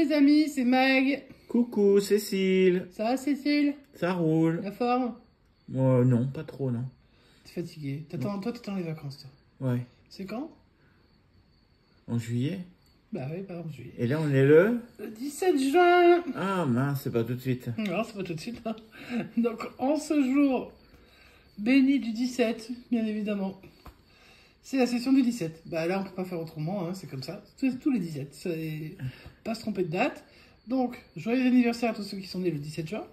les amis, c'est Mag. Coucou Cécile. Ça va Cécile? Ça roule. La forme? Non, pas trop, non. T'es fatigué. Toi, t'attends les vacances, toi. Ouais. C'est quand? En juillet? Bah oui, pas en juillet. Et là, on est le 17 juin. Ah mince, c'est pas tout de suite. Non, c'est pas tout de suite. Hein. Donc, en ce jour béni du 17, bien évidemment, c'est la session du 17. Bah là, on peut pas faire autrement, hein, c'est comme ça. Tous les 17. Pas se tromper de date. Donc, joyeux anniversaire à tous ceux qui sont nés le 17 juin.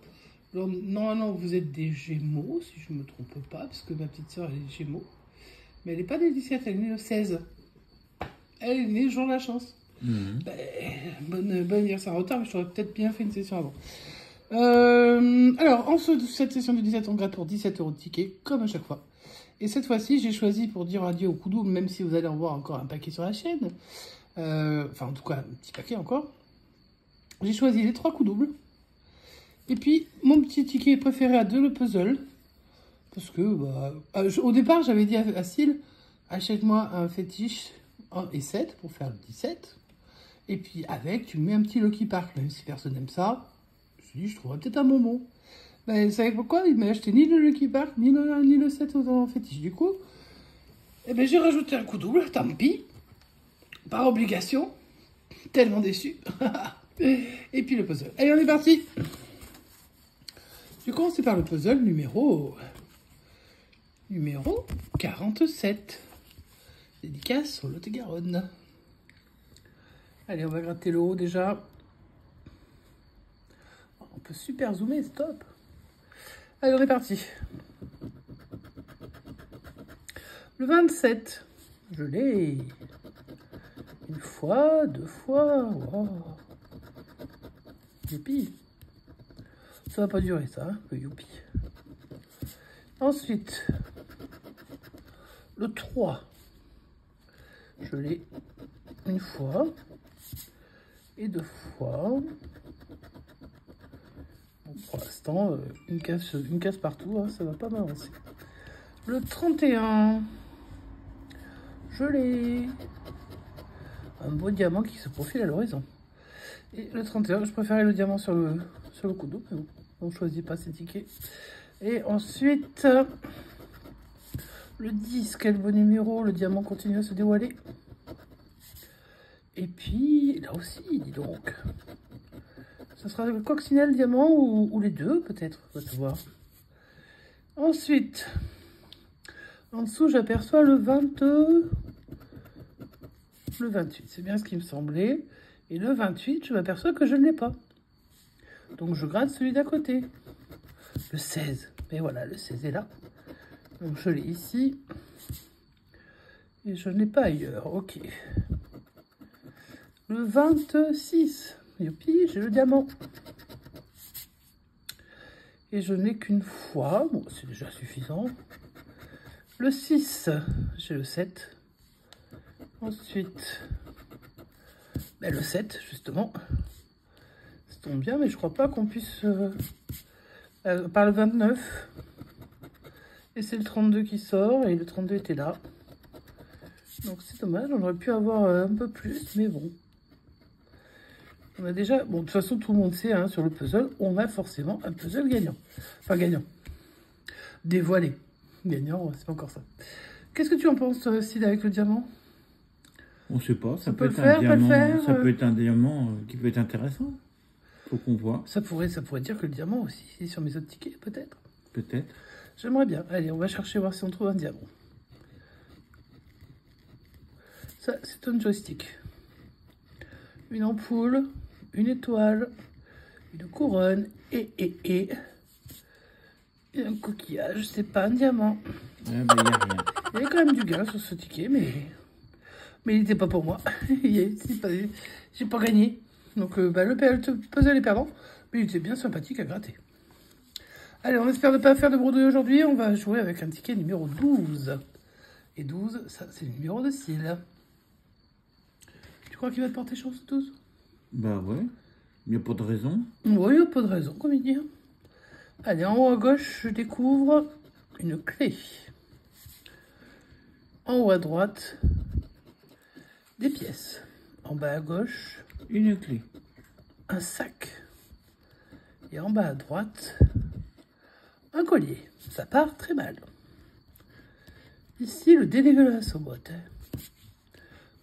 Alors, normalement, vous êtes des Gémeaux, si je me trompe pas, parce que ma petite soeur, elle est Gémeaux. Mais elle n'est pas née le 17, elle est née le 16. Elle est née le jour de la chance. Bah, bon anniversaire en retard, mais j'aurais peut-être bien fait une session avant. Alors, cette session du 17, on gratte pour 17 € de ticket, comme à chaque fois. Et cette fois-ci, j'ai choisi pour dire adieu au coup double, même si vous allez en voir encore un paquet sur la chaîne. Enfin, en tout cas, un petit paquet encore. J'ai choisi les 3 coups doubles. Et puis, mon petit ticket préféré à 2, le puzzle. Parce que, au départ, j'avais dit à Syl, achète-moi un fétiche 1 et 7 pour faire le 17. Et puis, avec, tu mets un petit Lucky Park. Même si personne n'aime ça, je me suis dit, je trouverais peut-être un bonbon. Ben, vous savez pourquoi? Il m'a acheté ni le Lucky Park, ni le 7 en fétiche. Du coup, eh ben, j'ai rajouté un coup double, tant pis. Par obligation. Tellement déçu. Et puis le puzzle. Allez, on est parti. Je vais commencer par le puzzle numéro 47. Dédicace sur Lot-et-Garonne. Allez, on va gratter le haut déjà. On peut super zoomer, stop. Allez, on est parti. Le 27. Je l'ai. Une fois, 2 fois. Wow. Youpi. Ça va pas durer ça, hein, le youpi. Ensuite, le 3. Je l'ai une fois. Et 2 fois. Bon, pour l'instant, une case partout, hein, ça va pas m'avancer. Le 31. Je l'ai. Un beau diamant qui se profile à l'horizon. Et le 31, je préférais le diamant sur le coup d'eau, mais bon, on ne choisit pas ces tickets. Et ensuite, le 10, quel beau numéro, le diamant continue à se dévoiler. Et puis, là aussi, dis donc. Ce sera le coccinelle, diamant ou les deux, peut-être, on va te voir. Ensuite, en dessous, j'aperçois le 28, c'est bien ce qui me semblait. Et le 28, je m'aperçois que je ne l'ai pas. Donc, je gratte celui d'à côté. Le 16. Mais voilà, le 16 est là. Donc, je l'ai ici. Et je ne l'ai pas ailleurs. Ok. Le 26. Youpi, j'ai le diamant. Et je n'ai qu'une fois. Bon, c'est déjà suffisant. Le 6, j'ai le 7. Ensuite, ben le 7, justement. Ça tombe bien, mais je crois pas qu'on puisse... par le 29. Et c'est le 32 qui sort, et le 32 était là. Donc c'est dommage, on aurait pu avoir un peu plus, mais bon. On a déjà... Bon, de toute façon, tout le monde sait, hein, sur le puzzle, on a forcément un puzzle gagnant. Enfin, gagnant. Dévoilé. Gagnant, c'est pas encore ça. Qu'est-ce que tu en penses, Sid, avec le diamant? On sait pas, ça peut peut être faire, un diamant, faire, ça peut être un diamant qui peut être intéressant. Faut qu'on voit. Ça pourrait dire que le diamant aussi, c'est sur mes autres tickets, peut-être. Peut-être. J'aimerais bien. Allez, on va chercher, voir si on trouve un diamant. Ça, c'est un joystick. Une ampoule, une étoile, une couronne et un coquillage. C'est pas un diamant. Ah, ben, y a rien. Il y avait quand même du gain sur ce ticket, mais il n'était pas pour moi. J'ai pas gagné. Donc, le puzzle est perdant, mais il était bien sympathique à gratter. Allez, on espère ne pas faire de brodouille aujourd'hui. On va jouer avec un ticket numéro 12. Et 12, ça, c'est le numéro de Syl. Tu crois qu'il va te porter chance, 12? Bah ouais, il n'y a pas de raison. Oui, il n'y a pas de raison, comme il dit. Allez, en haut à gauche, je découvre une clé. En haut à droite, des pièces. En bas à gauche, Une clé. un sac. Et en bas à droite, un collier. Ça part très mal. Ici, le dégueulasse en boîte.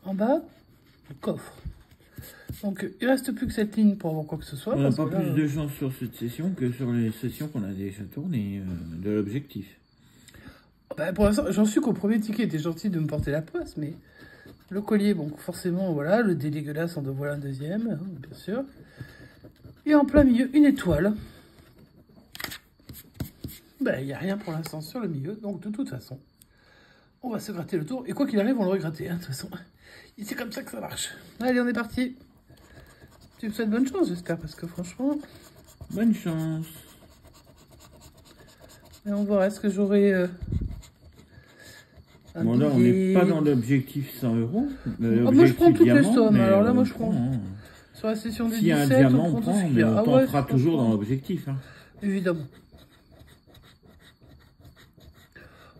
En bas, le coffre. Donc, il ne reste plus que cette ligne pour avoir quoi que ce soit. On n'a parce pas que là, plus de chance sur cette session que sur les sessions qu'on a déjà tournées de l'objectif. bah, pour l'instant, j'en suis qu'au premier ticket. T'es gentil de me porter la poisse, mais le collier, bon, forcément, voilà. Le dégueulasse, on en voilà un deuxième, hein, bien sûr. Et en plein milieu, une étoile. Ben, il n'y a rien pour l'instant sur le milieu, donc de toute façon, on va se gratter le tour. Et quoi qu'il arrive, on l'aurait gratté, hein, de toute façon. C'est comme ça que ça marche. Allez, on est parti. Tu me souhaites bonne chance, j'espère, parce que franchement... Bonne chance. Et on verra, est-ce que j'aurai... Bon, là, on n'est pas dans l'objectif 100 €. Moi, je prends toutes les sommes. Alors là, moi, je prend. prends... Sur la session du 17, S'il y a un diamant, on tout prend, ce qu'il mais y a. on Ah ouais, tentera toujours franchement. dans l'objectif. Hein. Évidemment.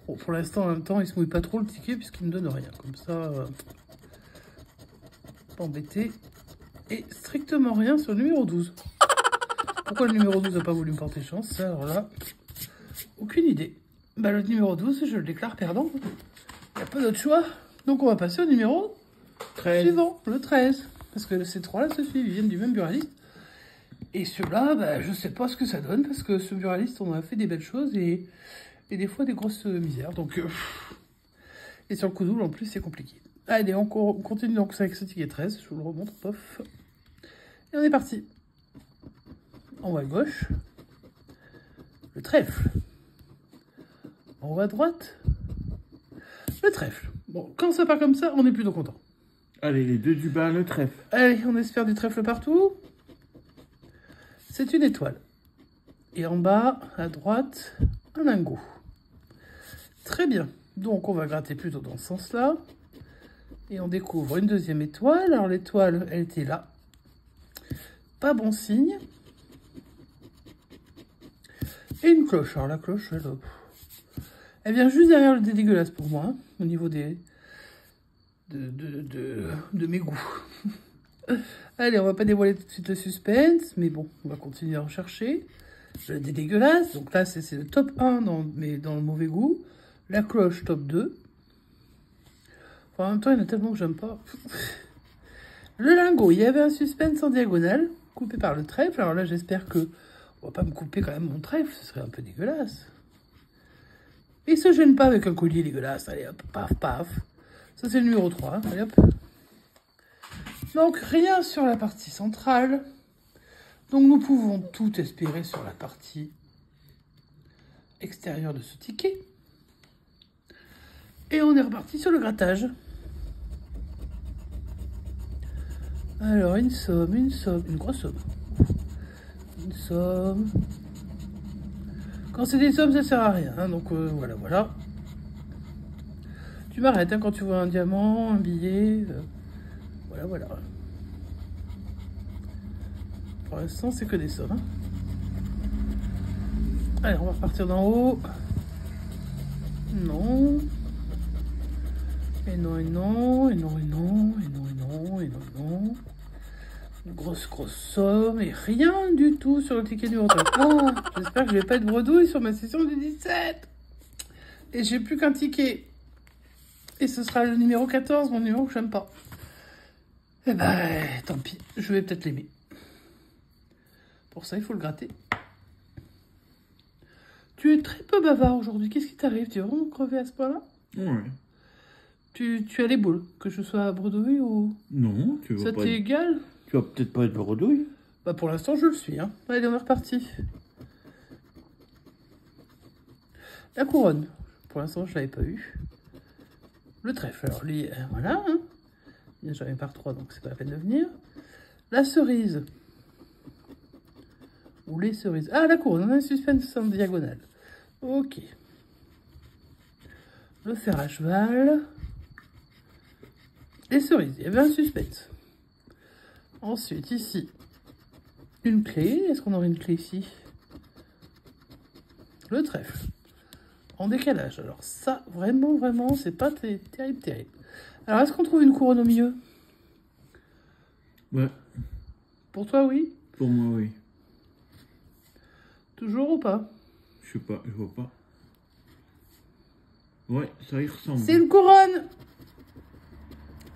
Bon, pour l'instant, en même temps, il se mouille pas trop le ticket puisqu'il me donne rien. Comme ça, pas embêté. Et strictement rien sur le numéro 12. Pourquoi le numéro 12 n'a pas voulu me porter chance? Ça, alors là, aucune idée. Bah, le numéro 12, je le déclare perdant. Il n'y a pas d'autre choix. Donc, on va passer au numéro 13. suivant, le 13. Parce que ces trois-là se suivent, ils viennent du même buraliste. Et ceux-là, bah, je sais pas ce que ça donne, parce que ce buraliste, on a fait des belles choses et des fois des grosses misères. Donc, et sur le coup double, en plus, c'est compliqué. Allez, on continue donc avec ce ticket 13. Je vous le remontre, pof. Et on est parti. En haut à gauche, le trèfle. En haut à droite, le trèfle. Bon, quand ça part comme ça, on est plutôt content. Allez, les deux du bas, le trèfle. Allez, on espère du trèfle partout. C'est une étoile. Et en bas, à droite, un lingot. Très bien. Donc, on va gratter plutôt dans ce sens-là. Et on découvre une deuxième étoile. Alors, l'étoile, elle était là. Pas bon signe. Et une cloche. Alors, la cloche, elle vient juste derrière le dégueulasse pour moi, hein, au niveau des... de mes goûts. Allez, on va pas dévoiler tout de suite le suspense, mais bon, on va continuer à en chercher. Le dé dégueulasse, donc là c'est le top 1 mais dans le mauvais goût. La cloche top 2. Enfin, en même temps, il y en a tellement que j'aime pas. Le lingot, il y avait un suspense en diagonale, coupé par le trèfle. Alors là, j'espère que on va pas me couper quand même mon trèfle, ce serait un peu dégueulasse. Il se gêne pas avec un collier dégueulasse. Allez hop, paf, paf. Ça, c'est le numéro 3. Allez, hop. Donc, rien sur la partie centrale. Donc, nous pouvons tout espérer sur la partie extérieure de ce ticket. Et on est reparti sur le grattage. Alors, une somme, une grosse somme. Une somme. Quand c'est des sommes, ça sert à rien. Hein, donc, voilà, voilà. Tu m'arrêtes hein, quand tu vois un diamant, un billet. Voilà, voilà. Pour l'instant, c'est que des sommes. Hein. Allez, on va repartir d'en haut. Non. Et non, et non, et non, et non, et non, et non, et non, et non. Une grosse somme, et rien du tout sur le ticket numéro 3. Oh, j'espère que je vais pas être bredouille sur ma session du 17. Et j'ai plus qu'un ticket. Et ce sera le numéro 14, mon numéro que j'aime pas. Eh ben, tant pis, je vais peut-être l'aimer. Pour ça, il faut le gratter. Tu es très peu bavard aujourd'hui. Qu'est-ce qui t'arrive? Tu es vraiment crevé à ce point-là? Ouais. Tu as les boules. Que je sois à bredouille ou... Non, tu vas ça pas t'est être... égal? Tu vas peut-être pas être bredouille. Bah pour l'instant, je le suis. Hein. Allez, on est reparti. La couronne. Pour l'instant, je l'avais pas eu. Le trèfle. Alors lui, voilà. Hein. J'en ai par 3, donc c'est pas la peine de venir. La cerise. Ou les cerises. Ah, la couronne. On a un suspense en diagonale. Ok. Le fer à cheval. Les cerises. Il y avait un suspense. Ensuite, ici, une clé. Est-ce qu'on aurait une clé ici? Le trèfle. En décalage. Alors ça, vraiment, c'est pas terrible. Alors, est-ce qu'on trouve une couronne au milieu? Ouais. Pour toi, oui. Pour moi, oui. Toujours ou pas? Je sais pas, je vois pas. Ouais, ça y ressemble. C'est une couronne.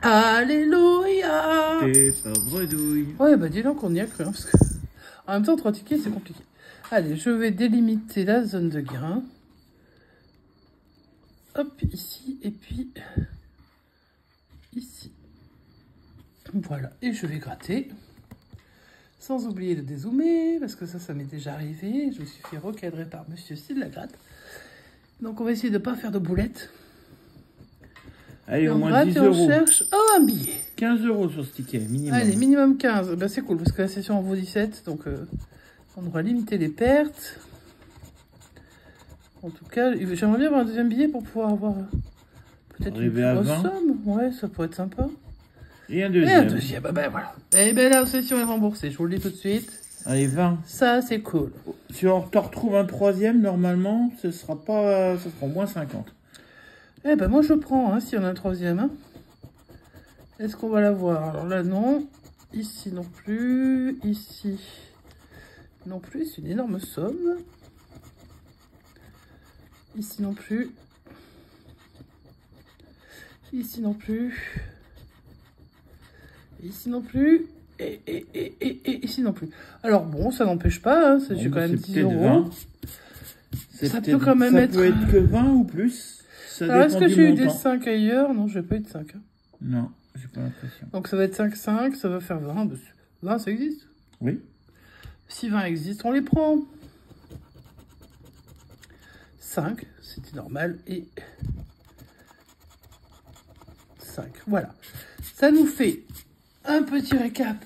Alléluia. T'es pas bredouille. Ouais, bah dis donc on y a cru. Hein, parce que... En même temps, 3 tickets, c'est compliqué. Allez, je vais délimiter la zone de grain. Hop, ici, et puis ici. Voilà, et je vais gratter. Sans oublier de dézoomer, parce que ça m'est déjà arrivé. Je me suis fait recadrer par monsieur s'il la gratte. Donc on va essayer de ne pas faire de boulettes. Allez, Et au on moins gratte 10 et on euros. cherche... Oh, un billet. 15 euros sur ce ticket, minimum. Allez, minimum 15. Bah, c'est cool, parce que la session en vaut 17, donc on devra limiter les pertes. En tout cas, j'aimerais bien avoir un deuxième billet pour pouvoir avoir peut-être une plus Arriver à grosse 20. somme. Ouais, ça pourrait être sympa. Et un Et deuxième. un deuxième, bah, voilà. Et ben la session est remboursée, je vous le dis tout de suite. Allez, 20. Ça, c'est cool. Si on te retrouve un troisième, normalement, ce sera moins 50. Eh ben moi je prends, hein, si on a un troisième. Hein. Est-ce qu'on va l'avoir? Alors là, non. Ici non plus. Ici non plus. C'est une énorme somme. Ici non plus. Ici non plus. Ici non plus. Et ici non plus. Alors bon, ça n'empêche pas. Hein, j'ai quand même 10 euros. Ça peut quand même être... Ça peut être que 20 ou plus. Ça Alors est-ce dépend que du j'ai eu des montant. 5 ailleurs? Non, j'ai pas eu de 5. Hein. Non, j'ai pas l'impression. Donc ça va être 5, ça va faire 20. 20, ça existe? Oui. Si 20 existe, on les prend. 5, c'était normal. Et 5, voilà. Ça nous fait un petit récap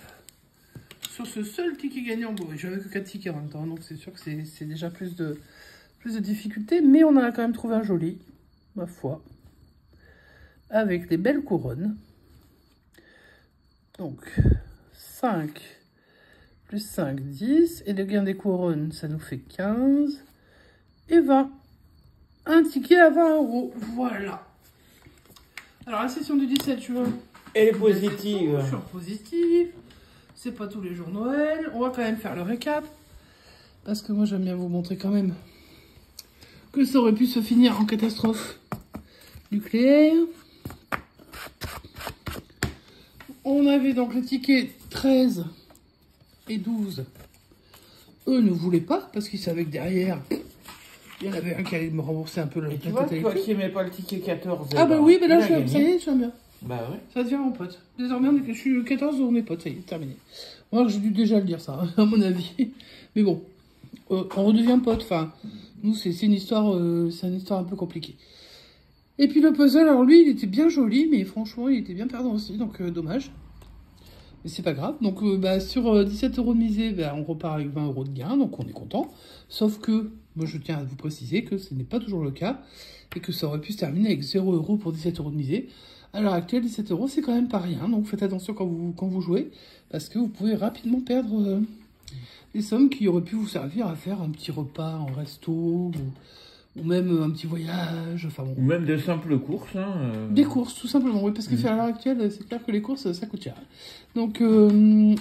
sur ce seul ticket gagnant. Bon, j'avais que 4 tickets en même temps, donc c'est sûr que c'est déjà plus de difficultés. Mais on en a quand même trouvé un joli, ma foi. Avec des belles couronnes. Donc, 5 plus 5, 10. Et le gain des couronnes, ça nous fait 15 et 20. Un ticket à 20 euros. Voilà. Alors, la session du 17 juin. Elle est positive. Je suis en positive. C'est pas tous les jours Noël. On va quand même faire le récap. Parce que moi, j'aime bien vous montrer quand même que ça aurait pu se finir en catastrophe nucléaire. On avait donc les tickets 13 et 12. Eux ne voulaient pas parce qu'ils savaient que derrière, il y en avait un qui allait me rembourser un peu le Tu vois, toi qui aimais pas le ticket 14. Ah bah oui, mais là, ça y est, j'aime bien. Bah ouais. Ça devient mon pote. Désormais, je suis 14, on est potes, ça y est, terminé. Moi, j'ai dû déjà le dire ça, hein, à mon avis. Mais bon, on redevient potes. Enfin, nous, c'est une histoire un peu compliquée. Et puis le puzzle, alors lui, il était bien joli, mais franchement, il était bien perdant aussi, donc dommage. Mais c'est pas grave. Donc sur 17 euros de misée, on repart avec 20 euros de gain, donc on est content. Sauf que, moi je tiens à vous préciser que ce n'est pas toujours le cas, et que ça aurait pu se terminer avec 0 euros pour 17 euros de misée. À l'heure actuelle, 17 euros, c'est quand même pas rien, donc faites attention quand vous jouez, parce que vous pouvez rapidement perdre des sommes qui auraient pu vous servir à faire un petit repas en resto, ou même un petit voyage, enfin bon. Ou même de simples courses. Hein, Des courses, tout simplement, oui, parce que à l'heure actuelle, c'est clair que les courses, ça coûte cher. Donc,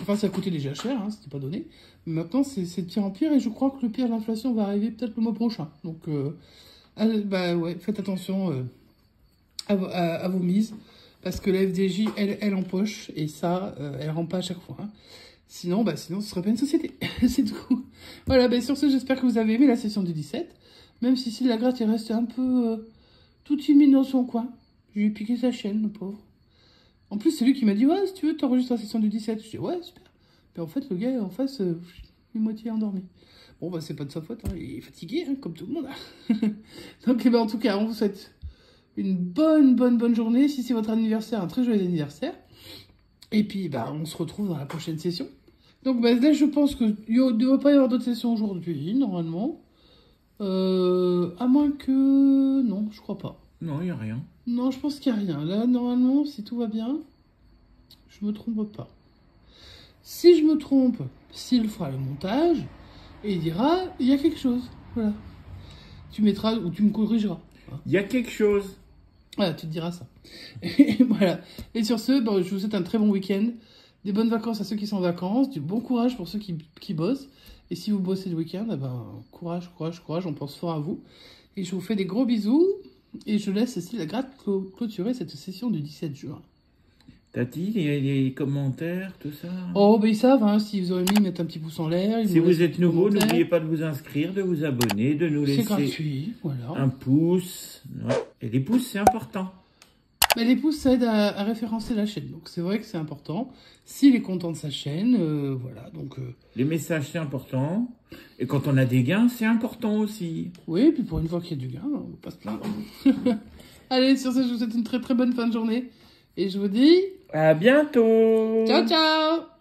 enfin, ça coûtait déjà cher, hein, c'était pas donné. Mais maintenant, c'est de pire en pire, et je crois que le pire de l'inflation va arriver peut-être le mois prochain. Donc, ouais, faites attention à vos mises, parce que la FDJ, elle empoche, et ça, elle rend pas à chaque fois. Hein. Sinon, ce serait pas une société, c'est tout. Voilà, sur ce, j'espère que vous avez aimé la session du 17. Même si la gratte est restée un peu tout timide dans son coin. Je lui ai piqué sa chaîne, le pauvre. En plus, c'est lui qui m'a dit, ouais, si tu veux, t'enregistres la session du 17. Je dis, ouais, super. Puis en fait, le gars, en face, il est moitié endormi. Bon, c'est pas de sa faute, hein. Il est fatigué, hein, comme tout le monde. Donc, en tout cas, on vous souhaite une bonne journée. Si c'est votre anniversaire, un très joyeux anniversaire. Et puis, on se retrouve dans la prochaine session. Donc, là, je pense qu'il ne devrait pas y avoir d'autres sessions aujourd'hui, normalement. À moins que... Non, je crois pas. Non, il n'y a rien. Non, je pense qu'il n'y a rien. Là, normalement, si tout va bien, je me trompe pas. Si je me trompe, s'il fera le montage, et il dira, il y a quelque chose. Voilà. Tu mettras, ou tu me corrigeras. Il y a quelque chose. Voilà, tu te diras ça. Et voilà. Et sur ce, je vous souhaite un très bon week-end. Des bonnes vacances à ceux qui sont en vacances, du bon courage pour ceux qui bossent. Et si vous bossez le week-end, eh ben, courage, courage, courage, on pense fort à vous. Et je vous fais des gros bisous. Et je laisse Cécile Lagrade clôturer cette session du 17 juin. Tati, les commentaires, tout ça. Oh, ben ils savent, hein, si vous aurez mis, mettre un petit pouce en l'air. Si vous êtes nouveau, n'oubliez pas de vous inscrire, de vous abonner, de nous laisser gratuit, voilà. un pouce. Ouais. Et les pouces, c'est important. Mais les pouces, ça aide à référencer la chaîne. Donc c'est vrai que c'est important. S'il est content de sa chaîne, voilà. Donc, les messages, c'est important. Et quand on a des gains, c'est important aussi. Oui, et puis pour une fois qu'il y a du gain, on va pas se plaindre. Allez, sur ce, je vous souhaite une très très bonne fin de journée. Et je vous dis... À bientôt. Ciao, ciao.